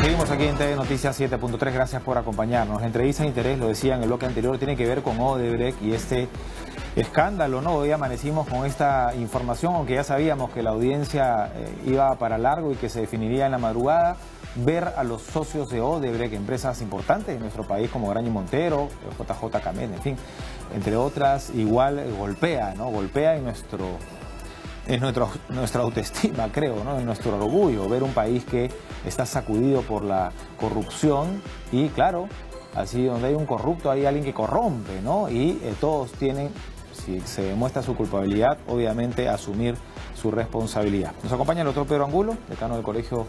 Seguimos aquí en TV Noticias 7.3, gracias por acompañarnos. La entrevista de interés, lo decía en el bloque anterior, tiene que ver con Odebrecht y este escándalo, ¿no? Hoy amanecimos con esta información, aunque ya sabíamos que la audiencia iba para largo y que se definiría en la madrugada. Ver a los socios de Odebrecht, empresas importantes en nuestro país como Graña y Montero, JJ Camet, en fin, entre otras, igual golpea, ¿no? Golpea en nuestra autoestima, creo, ¿no? En nuestro orgullo, ver un país que está sacudido por la corrupción y, claro, así donde hay un corrupto hay alguien que corrompe, ¿no? Y todos tienen, si se demuestra su culpabilidad, obviamente asumir su responsabilidad. Nos acompaña el doctor Pedro Angulo, decano del Colegio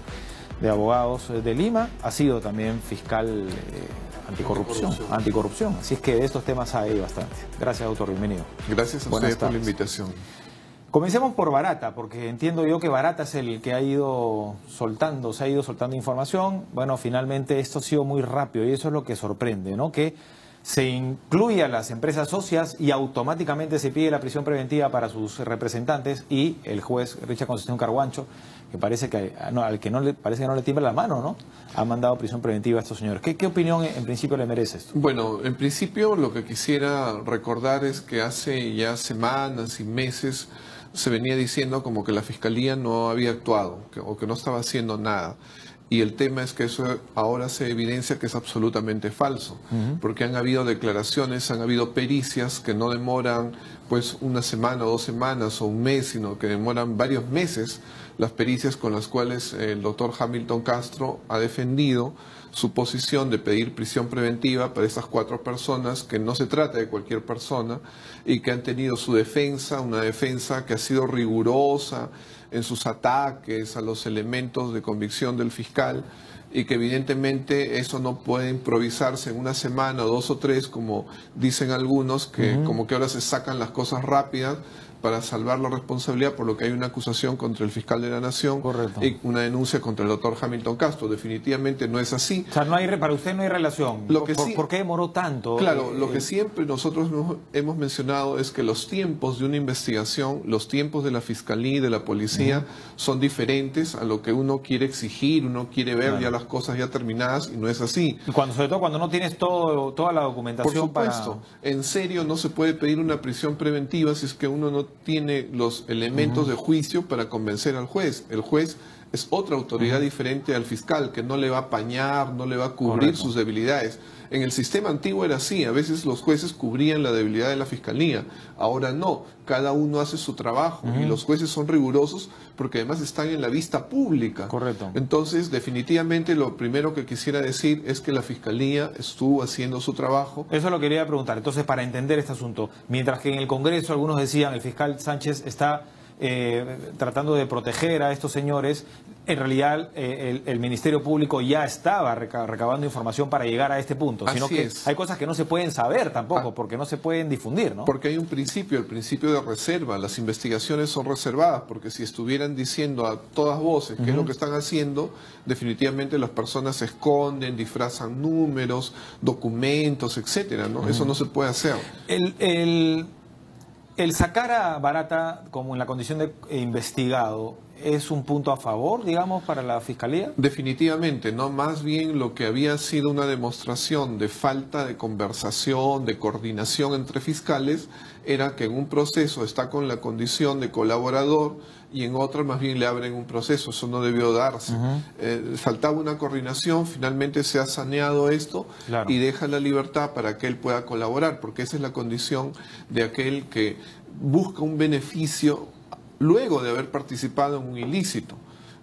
de Abogados de Lima, ha sido también fiscal anticorrupción, así es que de estos temas hay bastante. Gracias, doctor, bienvenido. Gracias a ustedes por la invitación. Comencemos por Barata, porque entiendo yo que Barata es el que se ha ido soltando información. Bueno, finalmente esto ha sido muy rápido y eso es lo que sorprende, ¿no? Que se incluye a las empresas socias y automáticamente se pide la prisión preventiva para sus representantes y el juez Richard Concepción Carguancho, que parece que al que parece que no le tiembla la mano, ¿no? Ha mandado prisión preventiva a estos señores. ¿Qué opinión en principio le merece esto? Bueno, en principio lo que quisiera recordar es que hace ya semanas y meses se venía diciendo como que la Fiscalía no había actuado o que no estaba haciendo nada. Y el tema es que eso ahora se evidencia que es absolutamente falso, porque han habido declaraciones, han habido pericias que no demoran pues una semana o 2 semanas o un mes, sino que demoran varios meses, las pericias con las cuales el doctor Hamilton Castro ha defendido su posición de pedir prisión preventiva para estas 4 personas, que no se trata de cualquier persona, y que han tenido su defensa, una defensa que ha sido rigurosa en sus ataques a los elementos de convicción del fiscal, y que evidentemente eso no puede improvisarse en una semana, 2 o 3, como dicen algunos, que como que ahora se sacan las cosas rápidas para salvar la responsabilidad, por lo que hay una acusación contra el fiscal de la Nación. Correcto. Y una denuncia contra el doctor Hamilton Castro. Definitivamente no es así. O sea, para usted no hay relación. ¿Por qué demoró tanto? Claro, lo que siempre nosotros hemos mencionado es que los tiempos de una investigación, los tiempos de la Fiscalía y de la Policía son diferentes a lo que uno quiere exigir, uno quiere ver ya las cosas ya terminadas, y no es así. Y sobre todo cuando no tienes toda la documentación. Por supuesto, en serio no se puede pedir una prisión preventiva si es que uno no tiene los elementos de juicio para convencer al juez. El juez es otra autoridad diferente al fiscal, que no le va a apañar, no le va a cubrir sus debilidades. En el sistema antiguo era así, a veces los jueces cubrían la debilidad de la fiscalía, ahora no, cada uno hace su trabajo y los jueces son rigurosos porque además están en la vista pública. Correcto. Entonces, definitivamente lo primero que quisiera decir es que la fiscalía estuvo haciendo su trabajo. Eso lo quería preguntar. Entonces, para entender este asunto, mientras que en el Congreso algunos decían el fiscal Sánchez está tratando de proteger a estos señores, en realidad el Ministerio Público ya estaba recabando información para llegar a este punto, sino que hay cosas que no se pueden saber tampoco, porque no se pueden difundir, ¿no? Porque hay un principio, el principio de reserva. Las investigaciones son reservadas, porque si estuvieran diciendo a todas voces qué es lo que están haciendo, definitivamente las personas se esconden, disfrazan números, documentos, etcétera, ¿no? Eso no se puede hacer. El sacar a Barata como en la condición de investigado ¿es un punto a favor, digamos, para la Fiscalía? Definitivamente, no. Más bien lo que había sido una demostración de falta de conversación, de coordinación entre fiscales, era que en un proceso está con la condición de colaborador y en otro más bien le abren un proceso. Eso no debió darse. Faltaba una coordinación, finalmente se ha saneado esto y deja la libertad para que él pueda colaborar, porque esa es la condición de aquel que busca un beneficio luego de haber participado en un ilícito.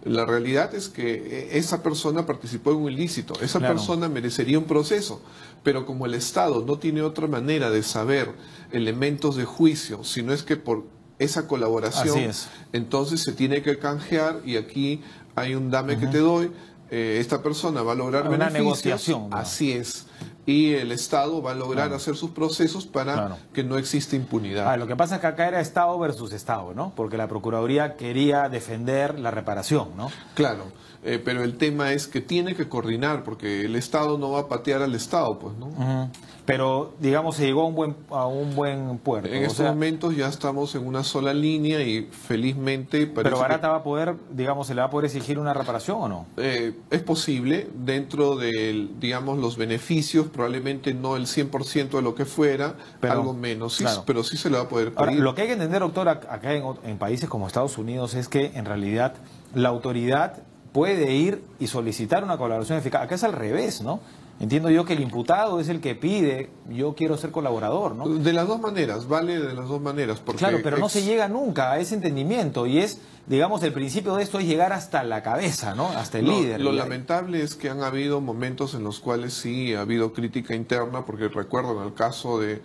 La realidad es que esa persona participó en un ilícito, esa persona merecería un proceso, pero como el Estado no tiene otra manera de saber elementos de juicio, sino es que por esa colaboración, entonces se tiene que canjear, y aquí hay un dame que te doy, esta persona va a lograr una beneficios. negociación, ¿no? Así es. y el Estado va a lograr hacer sus procesos para que no exista impunidad. Lo que pasa es que acá era Estado versus Estado, ¿no? Porque la Procuraduría quería defender la reparación, ¿no? Claro, pero el tema es que tiene que coordinar, porque el Estado no va a patear al Estado, pues, ¿no? Pero, digamos, se llegó a un buen puerto. En estos momentos ya estamos en una sola línea y felizmente parece. Pero Barata va a poder, digamos, ¿se le va a poder exigir una reparación o no? Es posible, dentro de, digamos, los beneficios, probablemente no el 100% de lo que fuera, pero, algo menos, sí, pero sí se le va a poder pedir. Ahora, lo que hay que entender, doctor, acá en países como Estados Unidos, es que en realidad la autoridad puede ir y solicitar una colaboración eficaz. Acá es al revés, ¿no? Entiendo yo que el imputado es el que pide, yo quiero ser colaborador, ¿no? De las dos maneras, vale de las dos maneras. Porque claro, pero no se llega nunca a ese entendimiento y es, digamos, el principio de esto es llegar hasta la cabeza, ¿no? Hasta el líder. Lo lamentable es que han habido momentos en los cuales sí ha habido crítica interna, porque recuerdo en el caso de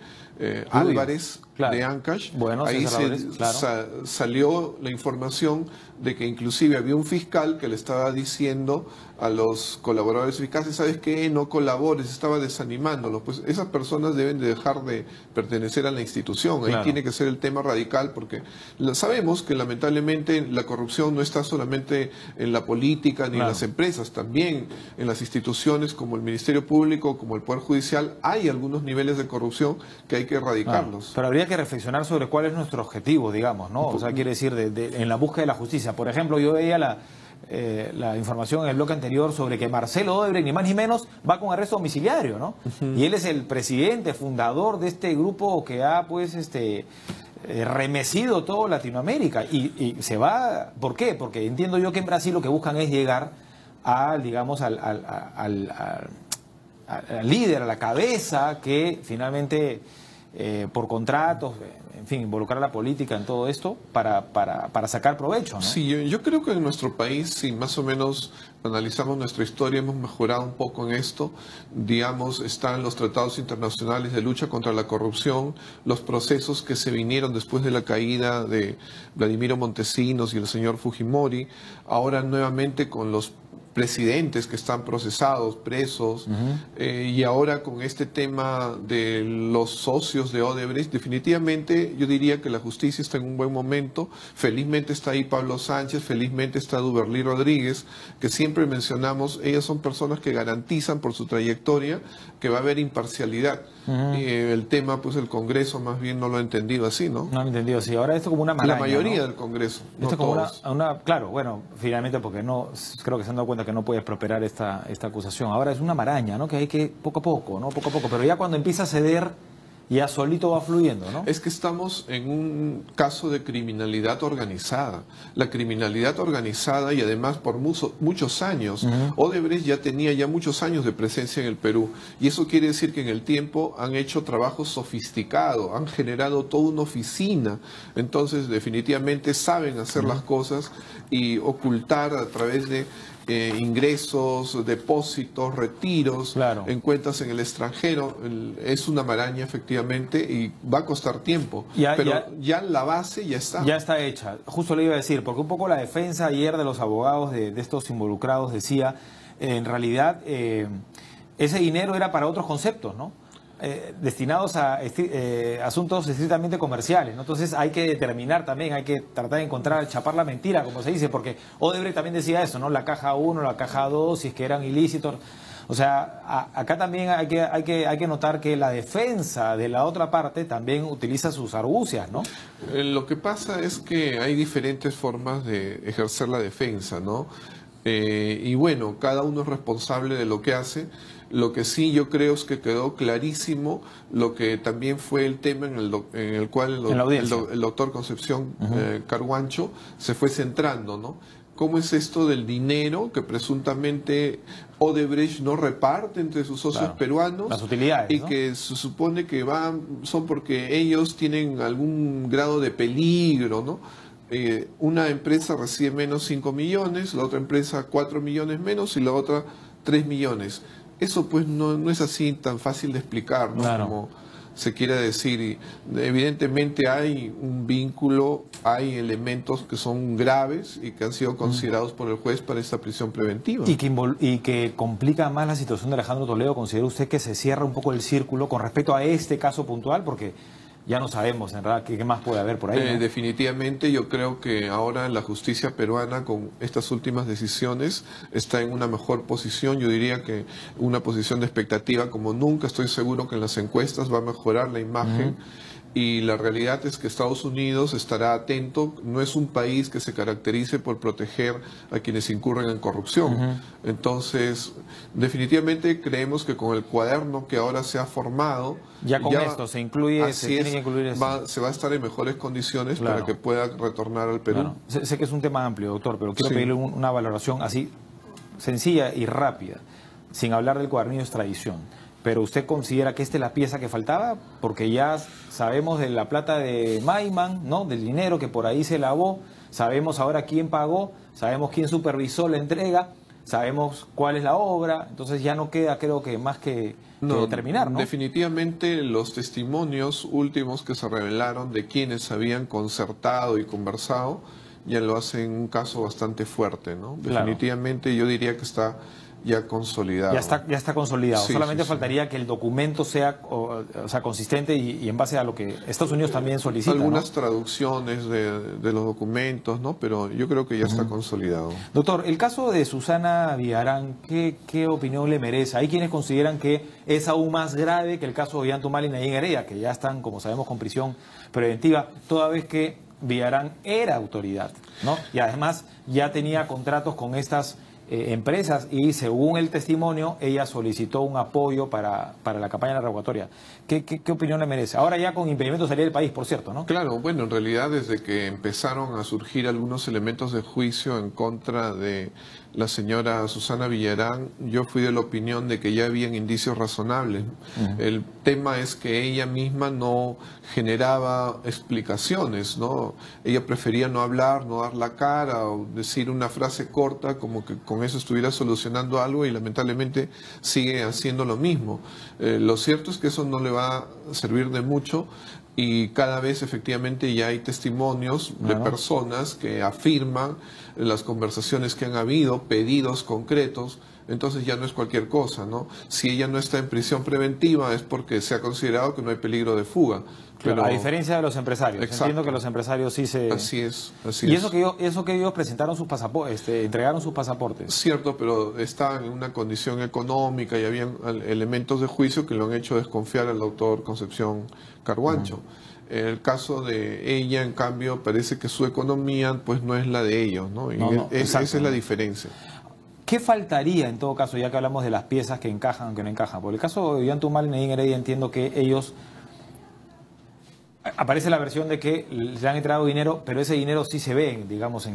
Álvarez, de Ancash, ahí salió la información de que inclusive había un fiscal que le estaba diciendo a los colaboradores eficaces, ¿sabes qué? No colabores, estaba desanimándolos. Pues esas personas deben de dejar de pertenecer a la institución. Ahí tiene que ser el tema radical, porque sabemos que lamentablemente la corrupción no está solamente en la política ni en las empresas, también en las instituciones como el Ministerio Público, como el Poder Judicial, hay algunos niveles de corrupción que hay que erradicarlos. Pero habría que reflexionar sobre cuál es nuestro objetivo, digamos, ¿no? O sea, quiere decir, en la búsqueda de la justicia. Por ejemplo, yo veía la información en el bloque anterior sobre que Marcelo Odebrecht, ni más ni menos, va con arresto domiciliario, ¿no? Y él es el presidente, fundador de este grupo que ha, pues, remecido todo Latinoamérica. Y se va, ¿por qué? Porque entiendo yo que en Brasil lo que buscan es llegar a, digamos, al líder, a la cabeza, que finalmente, por contratos, en fin, involucrar a la política en todo esto para sacar provecho, ¿no? Sí, yo creo que en nuestro país, si más o menos analizamos nuestra historia, hemos mejorado un poco en esto. Digamos, están los tratados internacionales de lucha contra la corrupción, los procesos que se vinieron después de la caída de Vladimiro Montesinos y el señor Fujimori, ahora nuevamente con los presidentes que están procesados, presos, y ahora con este tema de los socios de Odebrecht, definitivamente yo diría que la justicia está en un buen momento. Felizmente está ahí Pablo Sánchez, felizmente está Duberly Rodríguez, que siempre mencionamos, ellas son personas que garantizan por su trayectoria que va a haber imparcialidad. El tema, pues el Congreso más bien no lo ha entendido así, ¿no? No lo ha entendido así. Ahora esto como una maraña, la mayoría, ¿no?, del Congreso. Esto como claro, bueno, finalmente porque no, creo que se han dado cuenta que no puede prosperar esta acusación. Ahora es una maraña, ¿no? Que hay que poco a poco, ¿no? Poco a poco. Pero ya cuando empieza a ceder, ya solito va fluyendo, ¿no? Es que estamos en un caso de criminalidad organizada. La criminalidad organizada, y además por muchos años, Odebrecht ya tenía muchos años de presencia en el Perú. Y eso quiere decir que en el tiempo han hecho trabajo sofisticado, han generado toda una oficina. Entonces, definitivamente saben hacer las cosas y ocultar a través de ingresos, depósitos, retiros, en cuentas en el extranjero. Es una maraña, efectivamente, y va a costar tiempo. Pero ya la base ya está. Ya está hecha. Justo le iba a decir, porque un poco la defensa ayer de los abogados de estos involucrados decía, en realidad, ese dinero era para otros conceptos, ¿no? Destinados a asuntos estrictamente comerciales, ¿no? Entonces hay que determinar también, hay que tratar de encontrar, chapar la mentira, como se dice, porque Odebrecht también decía eso, ¿no? La caja 1, la caja 2, si es que eran ilícitos. O sea, acá también hay que notar que la defensa de la otra parte también utiliza sus argucias, ¿no? Lo que pasa es que hay diferentes formas de ejercer la defensa, ¿no? Y bueno, cada uno es responsable de lo que hace. Lo que sí yo creo es que quedó clarísimo lo que también fue el tema en el cual el doctor Concepción Carguancho se fue centrando, ¿no? ¿Cómo es esto del dinero que presuntamente Odebrecht no reparte entre sus socios peruanos? Las utilidades, y ¿no? que se supone que son porque ellos tienen algún grado de peligro, ¿no? Una empresa recibe menos 5 millones, la otra empresa 4 millones menos y la otra 3 millones. Eso pues no es así tan fácil de explicar, ¿no? Claro. se quiera decir. Y evidentemente hay un vínculo, hay elementos que son graves y que han sido considerados por el juez para esta prisión preventiva. Y que complica más la situación de Alejandro Toledo. ¿Considera usted que se cierra un poco el círculo con respecto a este caso puntual? Porque ya no sabemos, en realidad, qué más puede haber por ahí, ¿no? Definitivamente yo creo que ahora la justicia peruana con estas últimas decisiones está en una mejor posición. Yo diría que una posición de expectativa como nunca. Estoy seguro que en las encuestas va a mejorar la imagen. Y la realidad es que Estados Unidos estará atento. No es un país que se caracterice por proteger a quienes incurren en corrupción. Entonces, definitivamente creemos que con el cuaderno que ahora se ha formado, ya con esto se incluye, se tiene que incluir esto. Se va a estar en mejores condiciones para que pueda retornar al Perú. Sé que es un tema amplio, doctor, pero quiero pedirle una valoración así sencilla y rápida, sin hablar del cuadernillo de extradición. Pero usted considera que esta es la pieza que faltaba, porque ya sabemos de la plata de Maiman, ¿no? Del dinero que por ahí se lavó, sabemos ahora quién pagó, sabemos quién supervisó la entrega, sabemos cuál es la obra, entonces ya no queda, creo que más que determinar, ¿no? Definitivamente los testimonios últimos que se revelaron de quienes habían concertado y conversado ya lo hacen un caso bastante fuerte, ¿no? Definitivamente yo diría que está ya consolidado. Ya está consolidado. Sí, solamente sí, faltaría que el documento sea, o sea, consistente y en base a lo que Estados Unidos también solicita. Algunas traducciones de los documentos, ¿no? Pero yo creo que ya está consolidado. Doctor, el caso de Susana Villarán, ¿qué opinión le merece? Hay quienes consideran que es aún más grave que el caso de Ollanta-Humala y Nadine Heredia, que ya están, como sabemos, con prisión preventiva, toda vez que Villarán era autoridad, ¿no? Y además ya tenía contratos con estas empresas y según el testimonio ella solicitó un apoyo para la campaña revocatoria. ¿Qué opinión le merece? Ahora ya con impedimento de salir del país, por cierto, ¿no? Claro, bueno, en realidad desde que empezaron a surgir algunos elementos de juicio en contra de la señora Susana Villarán, yo fui de la opinión de que ya habían indicios razonables. El tema es que ella misma no generaba explicaciones, ¿no? Ella prefería no hablar, no dar la cara o decir una frase corta como que con eso estuviera solucionando algo y lamentablemente sigue haciendo lo mismo. Lo cierto es que eso no le va a servir de mucho. Y cada vez efectivamente ya hay testimonios de personas que afirman las conversaciones que han habido, pedidos concretos, entonces ya no es cualquier cosa, ¿no? Si ella no está en prisión preventiva es porque se ha considerado que no hay peligro de fuga. Pero, a diferencia de los empresarios, entiendo que los empresarios sí se... Así es. Y eso que ellos presentaron sus pasaportes, entregaron sus pasaportes. Cierto, pero estaban en una condición económica y habían elementos de juicio que lo han hecho desconfiar al doctor Concepción Carhuancho. El caso de ella, en cambio, parece que su economía pues no es la de ellos, ¿no? Y esa es la diferencia. ¿Qué faltaría en todo caso, ya que hablamos de las piezas que encajan o que no encajan? Por el caso de Ollanta-Humala y Nadine Heredia entiendo que ellos... Aparece la versión de que le han entregado dinero, pero ese dinero sí se ve, digamos,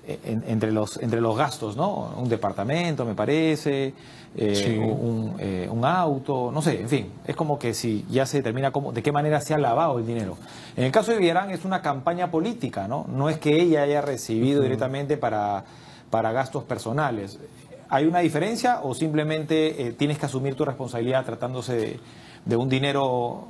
entre los gastos, ¿no? Un departamento, me parece, un auto, no sé, en fin. Es como que si ya se determina de qué manera se ha lavado el dinero. En el caso de Villarán es una campaña política, ¿no? No es que ella haya recibido directamente para gastos personales. ¿Hay una diferencia o simplemente tienes que asumir tu responsabilidad tratándose de un dinero...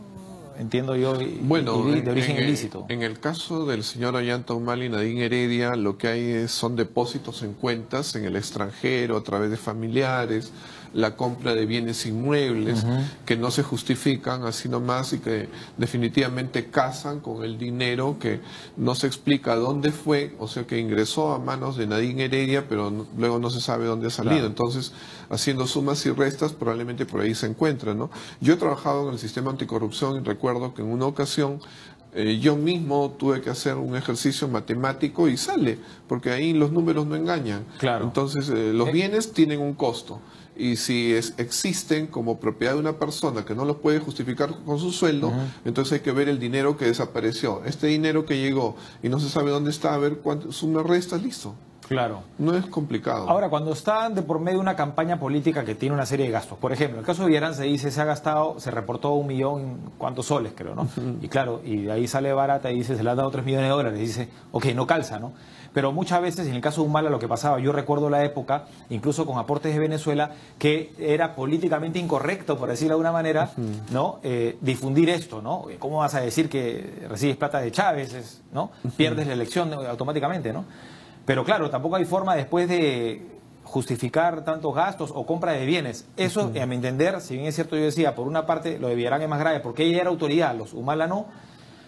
entiendo yo, de origen ilícito? En el caso del señor Ollanta-Humala y Nadine Heredia, lo que hay son depósitos en cuentas en el extranjero, a través de familiares, la compra de bienes inmuebles que no se justifican así nomás y que definitivamente casan con el dinero que no se explica dónde fue, o sea que ingresó a manos de Nadine Heredia, pero luego no se sabe dónde ha salido. Entonces, haciendo sumas y restas, probablemente por ahí se encuentra, ¿no? Yo he trabajado en el sistema anticorrupción y recuerdo que en una ocasión yo mismo tuve que hacer un ejercicio matemático y sale, porque ahí los números no engañan. Entonces, los bienes tienen un costo. Y si existen como propiedad de una persona que no lo puede justificar con su sueldo, entonces hay que ver el dinero que desapareció. Este dinero que llegó y no se sabe dónde está, a ver cuánto suma, resta, listo. Claro. No es complicado. Ahora, cuando están de por medio de una campaña política que tiene una serie de gastos, por ejemplo, en el caso de Villarán se dice, se ha gastado, se reportó 1 millón, ¿cuántos soles, creo, no? Y claro, y de ahí sale Barata y dice, se le han dado 3 millones de dólares, y dice, ok, no calza, ¿no? Pero muchas veces, en el caso de Humala, lo que pasaba, yo recuerdo la época, incluso con aportes de Venezuela, que era políticamente incorrecto, por decirlo de alguna manera, ¿no? Difundir esto, ¿no? ¿Cómo vas a decir que recibes plata de Chávez, ¿no? Pierdes la elección automáticamente, ¿no? Pero claro, tampoco hay forma después de justificar tantos gastos o compra de bienes. Eso, a mi entender, si bien es cierto, yo decía, por una parte lo de Villarán es más grave porque ella era autoridad, los Humala no.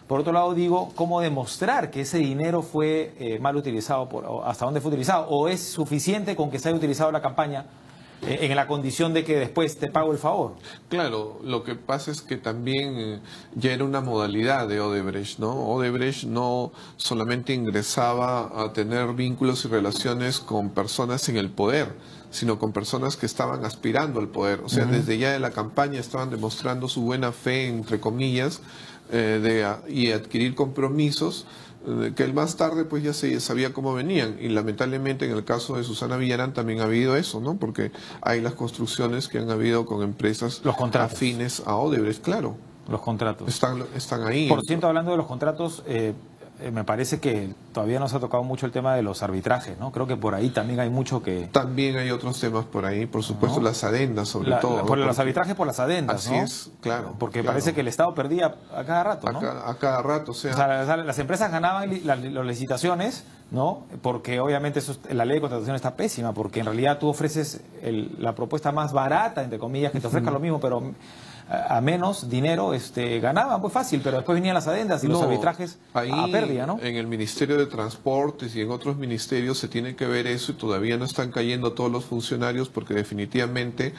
Por otro lado, digo, ¿cómo demostrar que ese dinero fue mal utilizado, o hasta dónde fue utilizado? ¿O es suficiente con que se haya utilizado la campaña en la condición de que después te pago el favor? Claro, lo que pasa es que también ya era una modalidad de Odebrecht, ¿no? Odebrecht no solamente ingresaba a tener vínculos y relaciones con personas en el poder, sino con personas que estaban aspirando al poder. O sea, desde ya de la campaña estaban demostrando su buena fe, entre comillas, y adquirir compromisos que el más tarde pues ya se sabía cómo venían, y lamentablemente en el caso de Susana Villarán también ha habido eso, ¿no? Porque hay las construcciones que han habido con empresas afines a Odebrecht, claro. Los contratos. Están ahí. Por cierto, hablando de los contratos, me parece que todavía no se ha tocado mucho el tema de los arbitrajes, ¿no? Creo que por ahí también hay mucho que... También hay otros temas por ahí, por supuesto, ¿no? Las adendas sobre todo. Por los arbitrajes por las adendas, así ¿no? es, claro. Porque claro. parece que el Estado perdía a cada rato, ¿no? A cada rato, o sea las empresas ganaban las licitaciones, ¿no? Porque obviamente la ley de contratación está pésima, porque en realidad tú ofreces la propuesta más barata, entre comillas, que te ofrezca lo mismo, pero a menos dinero ganaban pues fácil, pero después venían las adendas y los arbitrajes a pérdida, ¿no? En el Ministerio de Transportes y en otros ministerios se tiene que ver eso, y todavía no están cayendo todos los funcionarios porque definitivamente,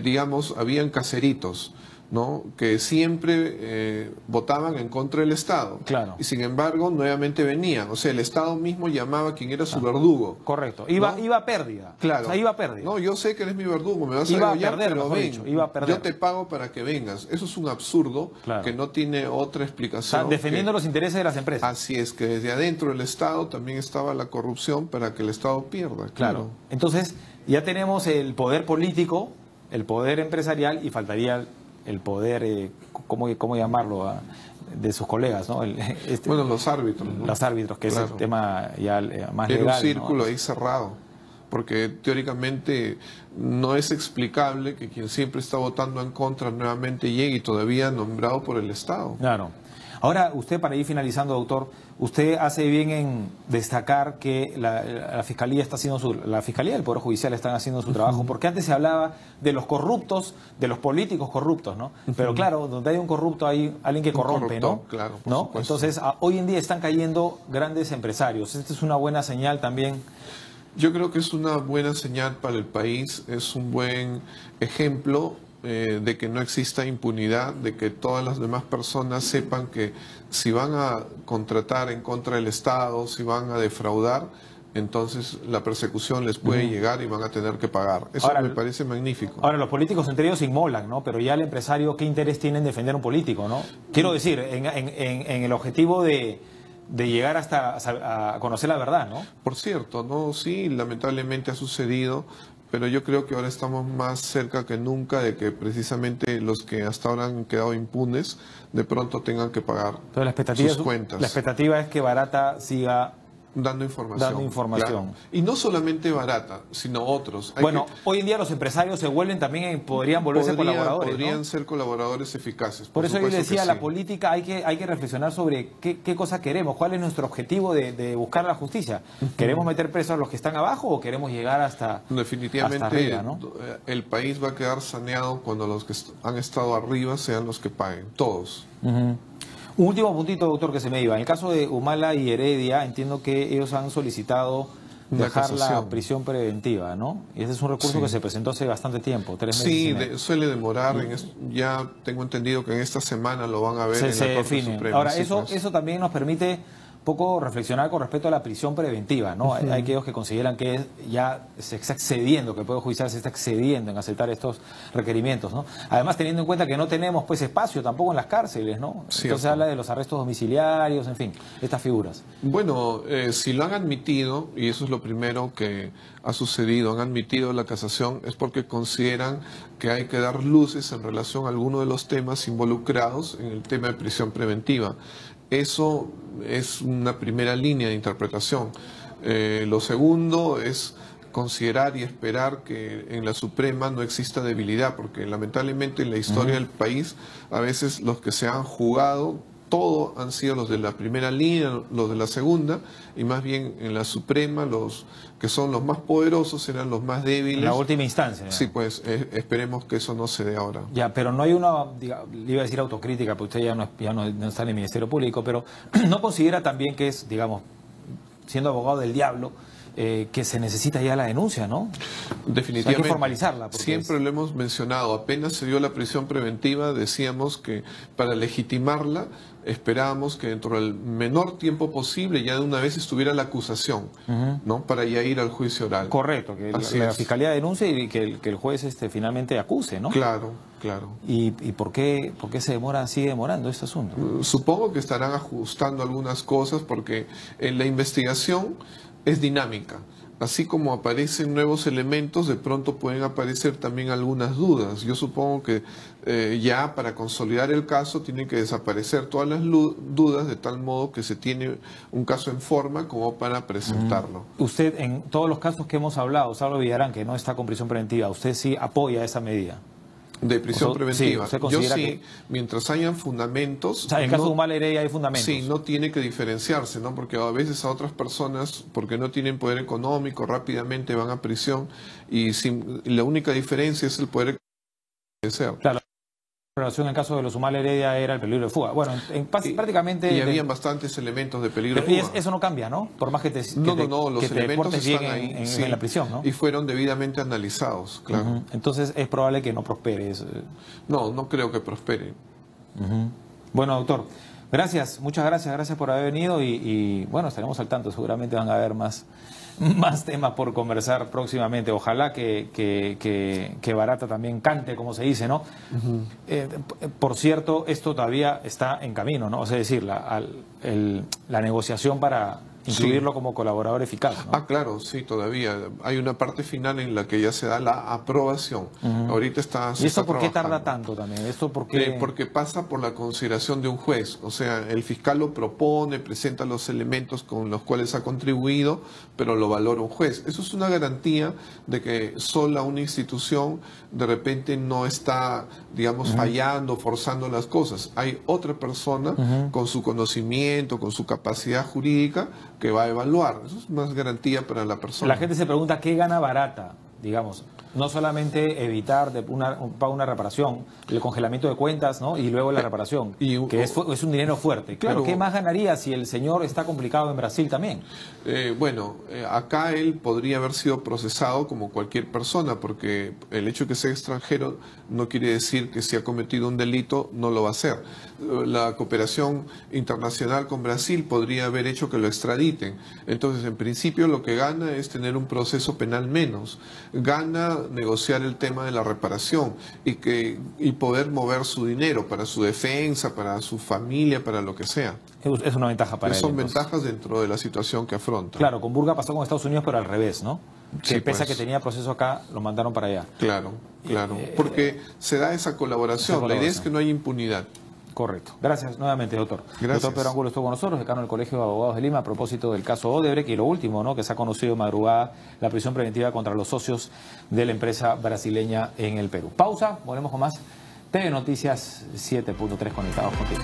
digamos, habían caseritos, ¿no? Que siempre votaban en contra del Estado. Claro. Y sin embargo, nuevamente venían. O sea, el Estado mismo llamaba a quien era su verdugo. Correcto. Iba a pérdida. Claro. O sea, iba a pérdida. No, yo sé que eres mi verdugo, me vas a degollar, perder, pero ven. Iba a perder. Yo te pago para que vengas. Eso es un absurdo, claro, que no tiene otra explicación. O sea, defendiendo los intereses de las empresas. Así es, que desde adentro del Estado también estaba la corrupción para que el Estado pierda. Claro. Entonces, ya tenemos el poder político, el poder empresarial, y faltaría el poder, ¿cómo llamarlo? De sus colegas, ¿no? Bueno, los árbitros, ¿no? Los árbitros, que claro, es el tema ya más legal. Era un círculo, ¿no? ahí cerrado, porque teóricamente no es explicable que quien siempre está votando en contra nuevamente llegue y todavía nombrado por el Estado. Claro. Ahora, usted, para ir finalizando, doctor, usted hace bien en destacar que la Fiscalía está haciendo la Fiscalía y el Poder Judicial están haciendo su trabajo, porque antes se hablaba de los corruptos, de los políticos corruptos, ¿no? Pero claro, donde hay un corrupto hay alguien que corrompe, ¿no? Claro, ¿no? Entonces, hoy en día están cayendo grandes empresarios. Esta es una buena señal también. Yo creo que es una buena señal para el país, es un buen ejemplo de que no exista impunidad, de que todas las demás personas sepan que si van a contratar en contra del Estado, si van a defraudar, entonces la persecución les puede llegar y van a tener que pagar. Eso ahora, me parece magnífico. Ahora, los políticos entre ellos se inmolan, ¿no? Pero ya el empresario, ¿qué interés tiene en defender a un político, no? Quiero decir, en el objetivo de llegar hasta a conocer la verdad, ¿no? Por cierto, no, sí, lamentablemente ha sucedido, pero yo creo que ahora estamos más cerca que nunca de que precisamente los que hasta ahora han quedado impunes de pronto tengan que pagar sus cuentas. La expectativa es que Barata siga dando información. Claro. Y no solamente Barata, sino otros. Hoy en día los empresarios se vuelven también, podrían volverse colaboradores. Podrían ¿no? ser colaboradores eficaces. Por eso yo decía, la política hay que reflexionar sobre qué cosa queremos, cuál es nuestro objetivo de buscar la justicia. ¿Queremos meter presos a los que están abajo o queremos llegar hasta definitivamente hasta arriba, ¿no? El país va a quedar saneado cuando los que han estado arriba sean los que paguen, todos. Un último puntito, doctor, que se me iba. En el caso de Humala y Heredia, entiendo que ellos han solicitado dejar la prisión preventiva, ¿no? Y ese es un recurso que se presentó hace bastante tiempo, 3 meses. Sí, suele demorar. Ya tengo entendido que en esta semana lo van a ver en la Corte Suprema. Ahora, eso también nos permite poco reflexionar con respecto a la prisión preventiva, ¿no? Hay aquellos que consideran que ya se está excediendo, que el Poder Judicial se está excediendo en aceptar estos requerimientos, ¿no? Además, teniendo en cuenta que no tenemos pues espacio tampoco en las cárceles, ¿no? Entonces se habla de los arrestos domiciliarios, en fin, estas figuras. Bueno, si lo han admitido, y eso es lo primero que ha sucedido, han admitido la casación, es porque consideran que hay que dar luces en relación a alguno de los temas involucrados en el tema de prisión preventiva. Eso es una primera línea de interpretación. Lo segundo es considerar y esperar que en la Suprema no exista debilidad, porque lamentablemente en la historia del país a veces los que se han jugado todo han sido los de la primera línea, los de la segunda, y más bien en la Suprema los que son los más poderosos serán los más débiles. En la última instancia. Sí, pues esperemos que eso no se dé ahora. Ya, pero no hay una, le iba a decir autocrítica, porque usted ya no está en el Ministerio Público, pero ¿no considera también que es, digamos, siendo abogado del diablo, que se necesita ya la denuncia, ¿no? Definitivamente. O sea, hay que formalizarla. Siempre lo hemos mencionado. Apenas se dio la prisión preventiva, decíamos que para legitimarla esperábamos que dentro del menor tiempo posible ya de una vez estuviera la acusación, ¿no? Para ya ir al juicio oral. Correcto, que la Fiscalía denuncie y que el juez finalmente acuse, ¿no? Claro, claro. ¿Y por qué se sigue demorando este asunto? Supongo que estarán ajustando algunas cosas porque en la investigación es dinámica. Así como aparecen nuevos elementos, de pronto pueden aparecer también algunas dudas. Yo supongo que ya para consolidar el caso tienen que desaparecer todas las dudas de tal modo que se tiene un caso en forma como para presentarlo. Usted, en todos los casos que hemos hablado, Saulo Villarán, que no está con prisión preventiva, ¿usted sí apoya esa medida? De prisión preventiva. Sí, yo sí, mientras hayan fundamentos... O sea, en el caso de Humala Heredia hay fundamentos. Sí, no tiene que diferenciarse, ¿no? Porque a veces a otras personas, porque no tienen poder económico, rápidamente van a prisión y la única diferencia es el poder económico. Claro. La relación en el caso de los Humala Heredia era el peligro de fuga. Bueno, prácticamente... Y habían bastantes elementos de peligro de fuga. Eso no cambia, ¿no? Por más que te los elementos están ahí en la prisión, ¿no? Y fueron debidamente analizados, claro. Entonces es probable que no prospere eso. No creo que prospere. Bueno, doctor, gracias, muchas gracias por haber venido y bueno, estaremos al tanto, seguramente van a haber más temas por conversar próximamente. Ojalá que Barata también cante, como se dice, ¿no? Por cierto, esto todavía está en camino, ¿no? O sea, es decir, la negociación para incluirlo como colaborador eficaz, ¿no? Ah, claro, sí, todavía. Hay una parte final en la que ya se da la aprobación. Ahorita está... ¿Y esto por qué tarda tanto también? ¿Esto por qué? Porque pasa por la consideración de un juez. O sea, el fiscal lo propone, presenta los elementos con los cuales ha contribuido, pero lo valora un juez. Eso es una garantía de que sola una institución de repente no está, digamos, fallando, forzando las cosas. Hay otra persona con su conocimiento, con su capacidad jurídica, que va a evaluar. Eso es más garantía para la persona. La gente se pregunta qué gana Barata, digamos. No solamente evitar una reparación, el congelamiento de cuentas, ¿no? Y luego la reparación, que es un dinero fuerte. Claro. ¿Pero qué más ganaría si el señor está complicado en Brasil también? Acá él podría haber sido procesado como cualquier persona, porque el hecho de que sea extranjero no quiere decir que si ha cometido un delito no lo va a hacer. La cooperación internacional con Brasil podría haber hecho que lo extraditen. Entonces, en principio, lo que gana es tener un proceso penal menos. Gana negociar el tema de la reparación y poder mover su dinero para su defensa, para su familia, para lo que sea. Es una ventaja para él. Son ventajas dentro de la situación que afronta. Claro, con Burga pasó con Estados Unidos, pero al revés, ¿no? Que sí, pese a que tenía proceso acá, lo mandaron para allá. Claro. Porque se da esa colaboración. La idea es que no haya impunidad. Correcto. Gracias nuevamente, doctor. Gracias. Doctor Pedro Angulo estuvo con nosotros, decano del Colegio de Abogados de Lima, a propósito del caso Odebrecht y lo último, ¿no? Que se ha conocido de madrugada, la prisión preventiva contra los socios de la empresa brasileña en el Perú. Pausa, volvemos con más TV Noticias 7.3 conectados contigo.